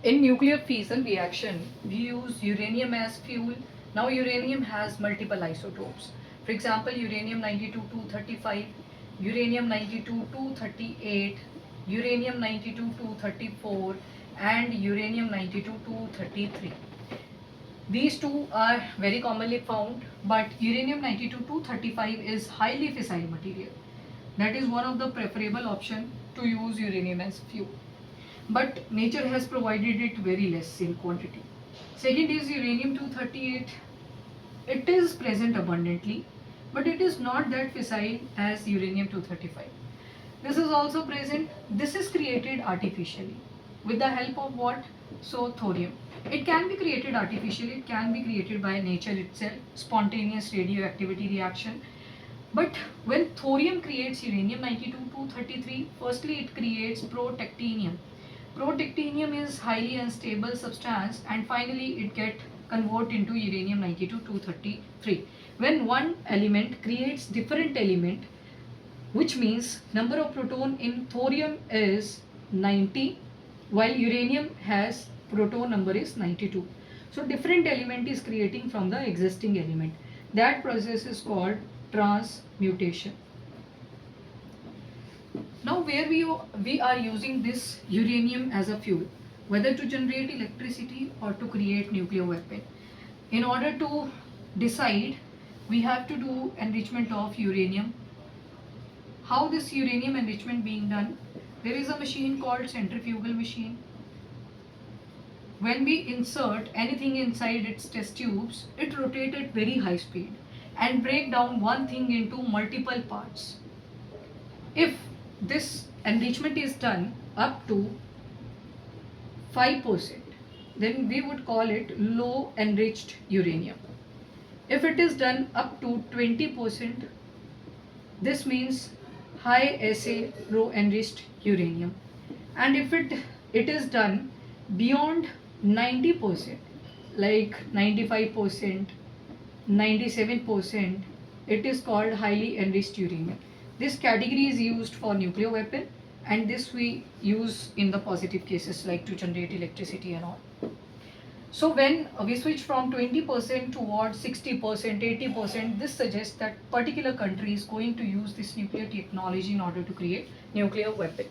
In nuclear fission reaction, we use uranium as fuel. Now uranium has multiple isotopes. For example, uranium 92-235, uranium 92-238, uranium 92-234, and uranium 92-233. These two are very commonly found, but uranium 92-235 is highly fissile material. That is one of the preferable option to use uranium as fuel. But nature has provided it very less in quantity. Second is uranium 238. It is present abundantly, but it is not that fissile as uranium 235. This is also present. This is created artificially with the help of what? So thorium. It can be created artificially, it can be created by nature itself, spontaneous radioactivity reaction. But when thorium creates uranium 92-233, firstly it creates protactinium. Protactinium is highly unstable substance, and finally it get convert into uranium 92-233. When one element creates different element, which means number of proton in thorium is 90, while uranium has proton number is 92. So different element is creating from the existing element. That process is called transmutation. Now where we are using this uranium as a fuel, whether to generate electricity or to create nuclear weapon. In order to decide, we have to do enrichment of uranium. How this uranium enrichment being done? There is a machine called centrifugal machine. When we insert anything inside its test tubes, it rotates at very high speed and break down one thing into multiple parts. If this enrichment is done up to 5%, then we would call it low enriched uranium. If it is done up to 20%, this means high assay low enriched uranium. And if it is done beyond 90%, like 95%, 97%, it is called highly enriched uranium. This category is used for nuclear weapon, and this we use in the positive cases like to generate electricity and all. So when we switch from 20% towards 60%, 80%, this suggests that particular country is going to use this nuclear technology in order to create nuclear weapon.